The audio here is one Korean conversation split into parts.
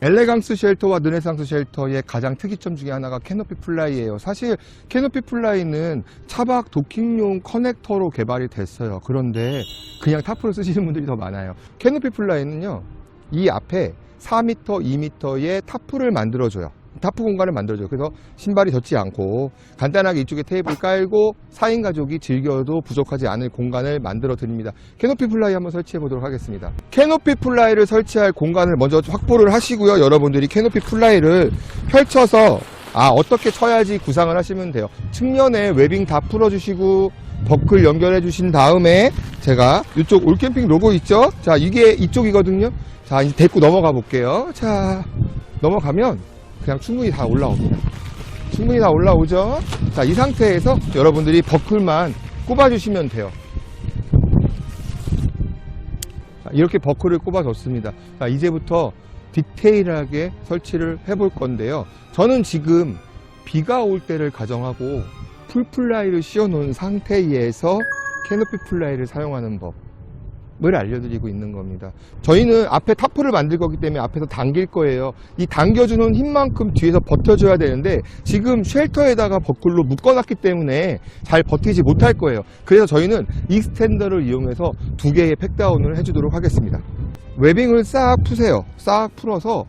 엘레강스 쉘터와 르네상스 쉘터의 가장 특이점 중에 하나가 캐노피 플라이예요. 사실 캐노피 플라이는 차박 도킹용 커넥터로 개발이 됐어요. 그런데 그냥 타프로 쓰시는 분들이 더 많아요. 캐노피 플라이는요, 이 앞에 4m, 2m의 타프를 만들어줘요. 타프 공간을 만들어줘요. 그래서 신발이 젖지 않고 간단하게 이쪽에 테이블 깔고 4인 가족이 즐겨도 부족하지 않을 공간을 만들어 드립니다. 캐노피 플라이 한번 설치해 보도록 하겠습니다. 캐노피 플라이를 설치할 공간을 먼저 확보를 하시고요. 여러분들이 캐노피 플라이를 펼쳐서 어떻게 쳐야지 구상을 하시면 돼요. 측면에 웨빙 다 풀어주시고 버클 연결해 주신 다음에 제가 이쪽 올캠핑 로고 있죠? 자, 이게 이쪽이거든요. 자, 이제 데리고 넘어가 볼게요. 자, 넘어가면 그냥 충분히 다 올라옵니다. 충분히 다 올라오죠? 자, 이 상태에서 여러분들이 버클만 꼽아주시면 돼요. 자, 이렇게 버클을 꼽아줬습니다. 자, 이제부터 디테일하게 설치를 해볼 건데요. 저는 지금 비가 올 때를 가정하고 풀플라이를 씌워놓은 상태에서 캐노피 플라이를 사용하는 법을 알려드리고 있는 겁니다. 저희는 앞에 타프를 만들 거기 때문에 앞에서 당길 거예요. 이 당겨주는 힘만큼 뒤에서 버텨줘야 되는데 지금 쉘터에다가 버클로 묶어놨기 때문에 잘 버티지 못할 거예요. 그래서 저희는 익스텐더를 이용해서 2개의 팩다운을 해주도록 하겠습니다. 웨빙을 싹 푸세요. 싹 풀어서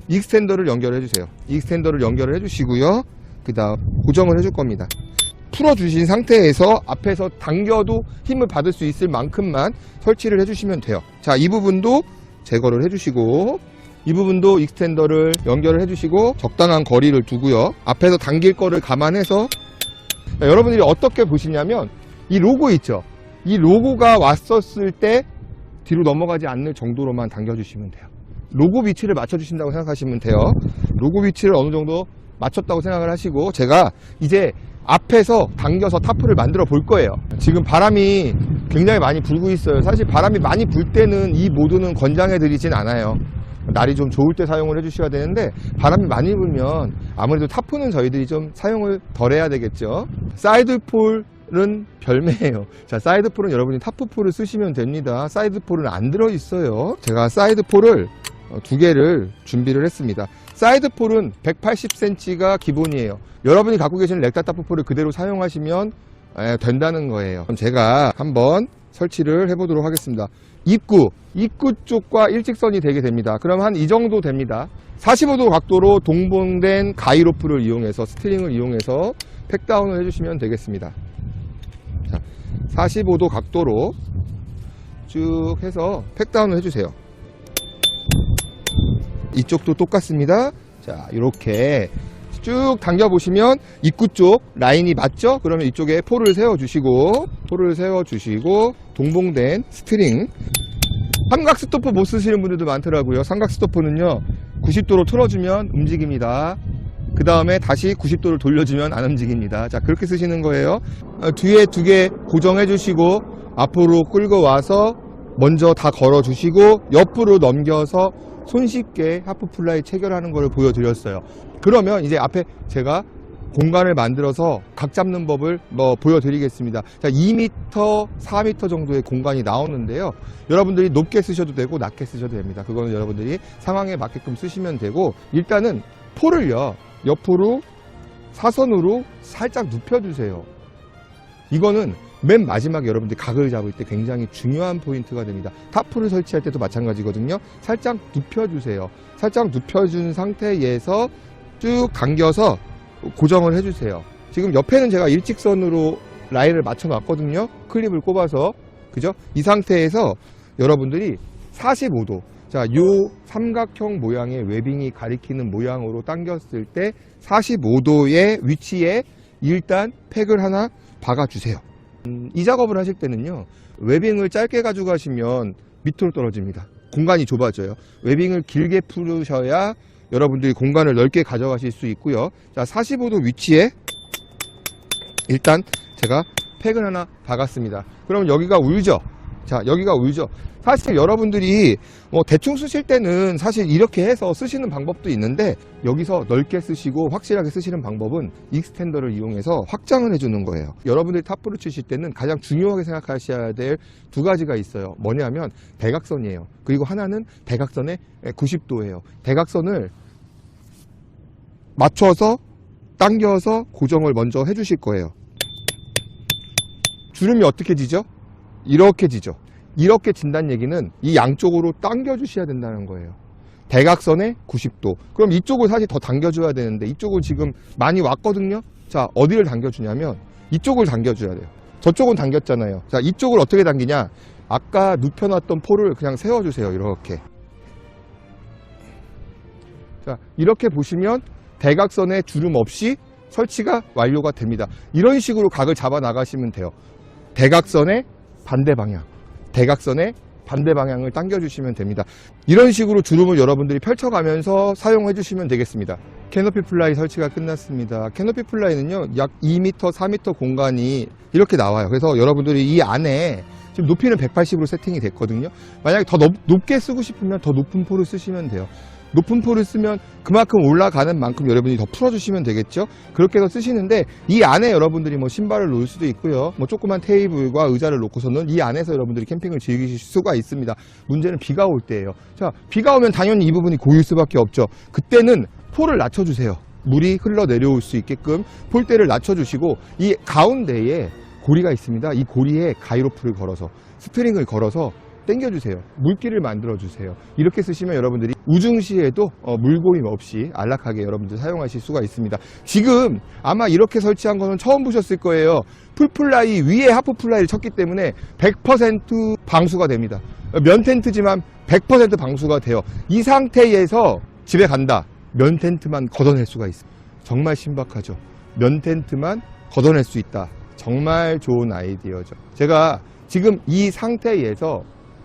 익스텐더를 연결해 주세요. 익스텐더를 연결을 해주시고요. 그 다음 고정을 해줄 겁니다. 풀어주신 상태에서 앞에서 당겨도 힘을 받을 수 있을 만큼만 설치를 해주시면 돼요. 자, 이 부분도 제거를 해주시고 이 부분도 익스텐더를 연결을 해주시고 적당한 거리를 두고요. 앞에서 당길 거를 감안해서 여러분들이 어떻게 보시냐면 이 로고 있죠? 이 로고가 왔었을 때 뒤로 넘어가지 않을 정도로만 당겨주시면 돼요. 로고 위치를 맞춰주신다고 생각하시면 돼요. 로고 위치를 어느 정도 맞췄다고 생각을 하시고 제가 이제 앞에서 당겨서 타프를 만들어 볼 거예요. 지금 바람이 굉장히 많이 불고 있어요. 사실 바람이 많이 불 때는 이 모드는 권장해 드리진 않아요. 날이 좀 좋을 때 사용을 해 주셔야 되는데 바람이 많이 불면 아무래도 타프는 저희들이 좀 사용을 덜 해야 되겠죠. 사이드폴은 별매예요. 자, 사이드폴은 여러분이 타프폴을 쓰시면 됩니다. 사이드폴은 안 들어있어요. 제가 사이드폴을 2개를 준비를 했습니다. 사이드폴은 180cm가 기본이에요. 여러분이 갖고 계시는 렉타 타프폴을 그대로 사용하시면 된다는 거예요. 그럼 제가 한번 설치를 해보도록 하겠습니다. 입구 쪽과 일직선이 되게 됩니다. 그럼 한 이 정도 됩니다. 45도 각도로 동봉된 가이로프를 이용해서 스트링을 이용해서 팩다운을 해주시면 되겠습니다. 자, 45도 각도로 쭉 해서 팩다운을 해주세요. 이쪽도 똑같습니다. 자, 이렇게 쭉 당겨보시면 입구 쪽 라인이 맞죠? 그러면 이쪽에 폴을 세워주시고 동봉된 스트링. 삼각 스토퍼 못 쓰시는 분들도 많더라고요. 삼각 스토퍼는요 90도로 틀어주면 움직입니다. 그 다음에 다시 90도를 돌려주면 안 움직입니다. 자, 그렇게 쓰시는 거예요. 뒤에 2개 고정해 주시고 앞으로 끌고 와서 먼저 다 걸어 주시고 옆으로 넘겨서 손쉽게 하프플라이 체결하는 것을 보여드렸어요. 그러면 이제 앞에 제가 공간을 만들어서 각 잡는 법을 보여드리겠습니다. 자, 2m, 4m 정도의 공간이 나오는데요. 여러분들이 높게 쓰셔도 되고 낮게 쓰셔도 됩니다. 그거는 여러분들이 상황에 맞게끔 쓰시면 되고 일단은 폴을요 옆으로 사선으로 살짝 눕혀주세요. 이거는 맨 마지막에 여러분들이 각을 잡을 때 굉장히 중요한 포인트가 됩니다. 타프를 설치할 때도 마찬가지거든요. 살짝 눕혀주세요. 살짝 눕혀준 상태에서 쭉 당겨서 고정을 해주세요. 지금 옆에는 제가 일직선으로 라인을 맞춰 놨거든요. 클립을 꼽아서. 그죠? 이 상태에서 여러분들이 45도. 자, 요 삼각형 모양의 웨빙이 가리키는 모양으로 당겼을 때 45도의 위치에 일단 팩을 하나 박아주세요. 이 작업을 하실 때는요 웨빙을 짧게 가져가시면 밑으로 떨어집니다. 공간이 좁아져요. 웨빙을 길게 풀으셔야 여러분들이 공간을 넓게 가져가실 수 있고요. 자, 45도 위치에 일단 제가 팩을 하나 박았습니다. 그럼 여기가 울죠? 자, 여기가 울죠. 사실 여러분들이 뭐 대충 쓰실 때는 사실 이렇게 해서 쓰시는 방법도 있는데, 여기서 넓게 쓰시고 확실하게 쓰시는 방법은 익스텐더를 이용해서 확장을 해주는 거예요. 여러분들이 탑프를 치실 때는 가장 중요하게 생각하셔야 될 두 가지가 있어요. 뭐냐면 대각선이에요. 그리고 하나는 대각선의 90도예요. 대각선을 맞춰서 당겨서 고정을 먼저 해주실 거예요. 주름이 어떻게 지죠? 이렇게 지죠. 이렇게 진다는 얘기는 이 양쪽으로 당겨 주셔야 된다는 거예요. 대각선의 90도. 그럼 이쪽을 사실 더 당겨줘야 되는데, 이쪽을 지금 많이 왔거든요. 자, 어디를 당겨주냐면 이쪽을 당겨줘야 돼요. 저쪽은 당겼잖아요. 자, 이쪽을 어떻게 당기냐? 아까 눕혀놨던 폴을 그냥 세워주세요. 이렇게. 자, 이렇게 보시면 대각선에 주름 없이 설치가 완료가 됩니다. 이런 식으로 각을 잡아 나가시면 돼요. 대각선의 반대 방향, 대각선의 반대 방향을 당겨주시면 됩니다. 이런 식으로 주름을 여러분들이 펼쳐가면서 사용해 주시면 되겠습니다. 캐노피 플라이 설치가 끝났습니다. 캐노피 플라이는요, 약 2m, 4m 공간이 이렇게 나와요. 그래서 여러분들이 이 안에 지금 높이는 180으로 세팅이 됐거든요. 만약에 더 높게 쓰고 싶으면 더 높은 폴을 쓰시면 돼요. 높은 폴을 쓰면 그만큼 올라가는 만큼 여러분이 더 풀어주시면 되겠죠. 그렇게 해서 쓰시는데, 이 안에 여러분들이 뭐 신발을 놓을 수도 있고요, 뭐 조그만 테이블과 의자를 놓고서는 이 안에서 여러분들이 캠핑을 즐기실 수가 있습니다. 문제는 비가 올 때예요. 자, 비가 오면 당연히 이 부분이 고일 수밖에 없죠. 그때는 폴을 낮춰주세요. 물이 흘러 내려올 수 있게끔 폴대를 낮춰주시고, 이 가운데에 고리가 있습니다. 이 고리에 가이로프를 걸어서, 스프링을 걸어서 당겨주세요. 물길을 만들어주세요. 이렇게 쓰시면 여러분들이 우중시에도 물고임 없이 안락하게 여러분들 사용하실 수가 있습니다. 지금 아마 이렇게 설치한 거는 처음 보셨을 거예요. 풀플라이 위에 하프플라이를 쳤기 때문에 100% 방수가 됩니다. 면 텐트지만 100% 방수가 돼요. 이 상태에서 집에 간다. 면 텐트만 걷어낼 수가 있습니다. 정말 신박하죠. 면 텐트만 걷어낼 수 있다. 정말 좋은 아이디어죠. 제가 지금 이 상태에서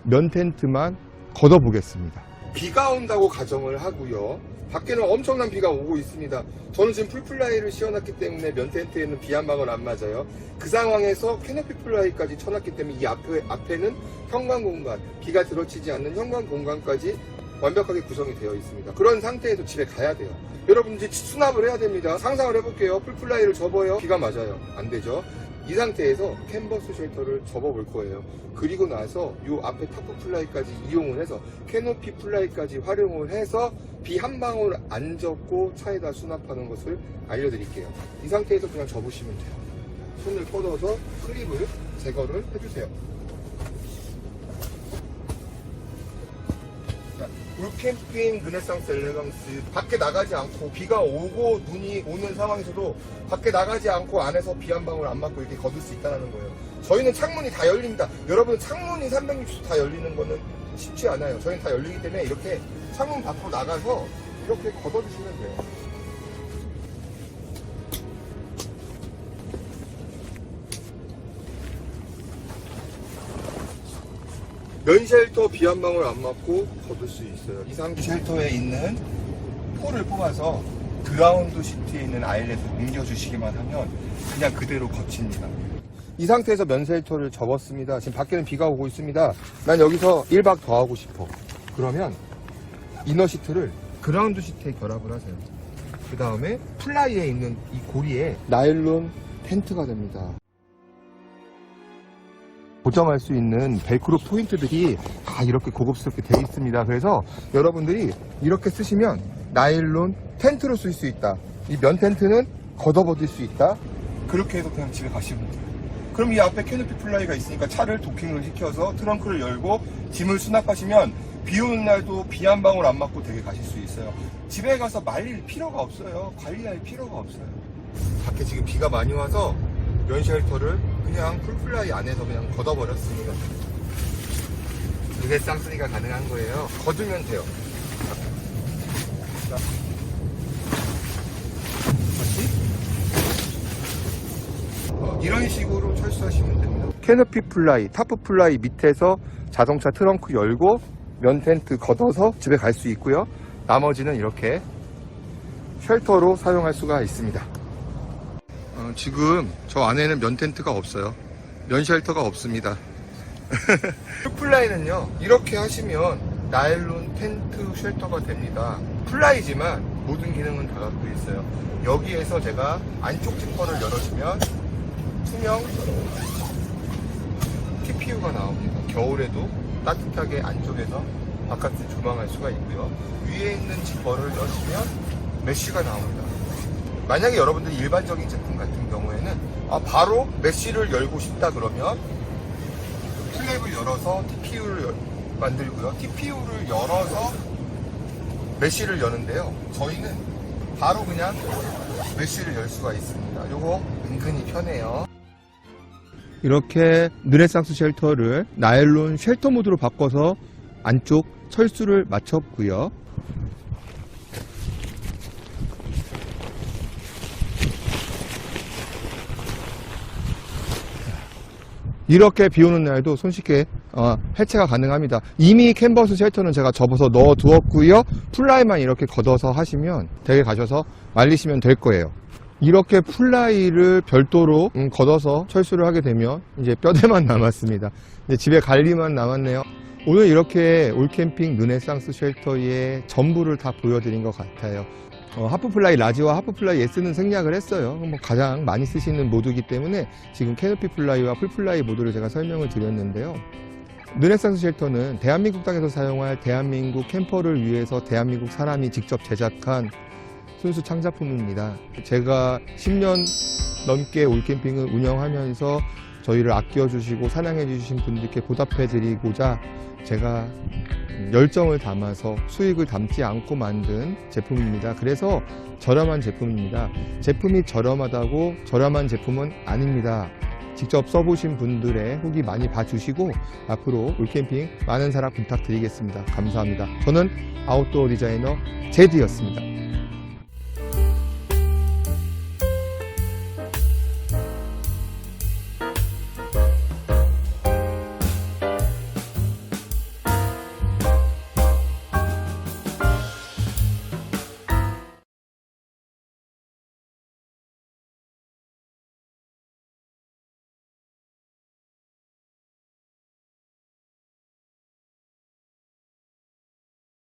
면 텐트만 걷어보겠습니다. 비가 온다고 가정을 하고요. 밖에는 엄청난 비가 오고 있습니다. 저는 지금 풀플라이를 씌워놨기 때문에 면 텐트에는 비 한 방울 안 맞아요. 그 상황에서 캐노피 플라이까지 쳐놨기 때문에 이 앞에는 현관 공간, 비가 들어치지 않는 현관 공간까지 완벽하게 구성이 되어 있습니다. 그런 상태에서 집에 가야 돼요. 여러분 이제 수납을 해야 됩니다. 상상을 해볼게요. 풀플라이를 접어요. 비가 맞아요. 안 되죠. 이 상태에서 캔버스 쉘터를 접어볼 거예요. 그리고 나서 이 앞에 타프 플라이까지 이용을 해서 캐노피 플라이까지 활용을 해서 비 한 방울 안 젖고 차에다 수납하는 것을 알려드릴게요. 이 상태에서 그냥 접으시면 돼요. 손을 뻗어서 크립을 제거를 해주세요. 울캠핑 르네상스 엘레강스, 밖에 나가지 않고 비가 오고 눈이 오는 상황에서도 밖에 나가지 않고 안에서 비 한 방울 안 맞고 이렇게 걷을 수 있다는 거예요. 저희는 창문이 다 열립니다. 여러분 창문이 360도 다 열리는 거는 쉽지 않아요. 저희는 다 열리기 때문에 이렇게 창문 밖으로 나가서 이렇게 걷어주시면 돼요. 면 쉘터 비 한 방울 안 맞고 걷을 수 있어요. 이 상태 쉘터에 있는 폴을 뽑아서 그라운드 시트에 있는 아일렛을 옮겨주시기만 하면 그냥 그대로 걷힙니다. 이 상태에서 면 쉘터를 접었습니다. 지금 밖에는 비가 오고 있습니다. 난 여기서 1박 더 하고 싶어. 그러면 이너 시트를 그라운드 시트에 결합을 하세요. 그 다음에 플라이에 있는 이 고리에 나일론 텐트가 됩니다. 고정할 수 있는 벨크로 포인트들이 다 이렇게 고급스럽게 되어 있습니다. 그래서 여러분들이 이렇게 쓰시면 나일론 텐트로 쓸 수 있다. 이 면 텐트는 걷어버릴 수 있다. 그렇게 해서 그냥 집에 가시면 돼요. 그럼 이 앞에 캐노피 플라이가 있으니까 차를 도킹을 시켜서 트렁크를 열고 짐을 수납하시면 비 오는 날도 비 한 방울 안 맞고 되게 가실 수 있어요. 집에 가서 말릴 필요가 없어요. 관리할 필요가 없어요. 밖에 지금 비가 많이 와서 면 쉘터를 그냥 풀플라이 안에서 그냥 걷어버렸습니다. 르네상스가 가능한 거예요. 걷으면 돼요. 자, 이런 식으로 철수하시면 됩니다. 캐노피 플라이, 타프 플라이 밑에서 자동차 트렁크 열고 면 텐트 걷어서 집에 갈 수 있고요. 나머지는 이렇게 쉘터로 사용할 수가 있습니다. 지금 저 안에는 면 텐트가 없어요. 면 쉘터가 없습니다. 풀플라이는요, 이렇게 하시면 나일론 텐트 쉘터가 됩니다. 플라이지만 모든 기능은 다 갖고 있어요. 여기에서 제가 안쪽 지퍼를 열어주면 투명 TPU가 나옵니다. 겨울에도 따뜻하게 안쪽에서 바깥을 조망할 수가 있고요. 위에 있는 지퍼를 여시면 메쉬가 나옵니다. 만약에 여러분들이 일반적인 제품 같은 경우에는 바로 메쉬를 열고 싶다 그러면 플랩을 열어서 TPU를 만들고요. TPU를 열어서 메쉬를 여는데요. 저희는 바로 그냥 메쉬를 열 수가 있습니다. 요거 은근히 편해요. 이렇게 르네상스 쉘터를 나일론 쉘터 모드로 바꿔서 안쪽 철수를 마쳤고요. 이렇게 비 오는 날도 손쉽게 해체가 가능합니다. 이미 캔버스 쉘터는 제가 접어서 넣어 두었고요. 플라이만 이렇게 걷어서 하시면 댁에 가셔서 말리시면 될 거예요. 이렇게 플라이를 별도로 걷어서 철수를 하게 되면 이제 뼈대만 남았습니다. 이제 집에 갈 일만 남았네요. 오늘 이렇게 올캠핑 르네상스 쉘터의 전부를 다 보여드린 것 같아요. 하프플라이 라지와 하프플라이 S는 생략을 했어요. 가장 많이 쓰시는 모드이기 때문에 지금 캐노피 플라이와 풀플라이 모드를 제가 설명을 드렸는데요. 르네상스 쉘터는 대한민국 땅에서 사용할 대한민국 캠퍼를 위해서 대한민국 사람이 직접 제작한 순수 창작품입니다. 제가 10년 넘게 올캠핑을 운영하면서 저희를 아껴주시고 사랑해주신 분들께 보답해드리고자 제가 열정을 담아서 수익을 담지 않고 만든 제품입니다. 그래서 저렴한 제품입니다. 제품이 저렴하다고 저렴한 제품은 아닙니다. 직접 써보신 분들의 후기 많이 봐주시고 앞으로 올캠핑 많은 사랑 부탁드리겠습니다. 감사합니다. 저는 아웃도어 디자이너 제드였습니다.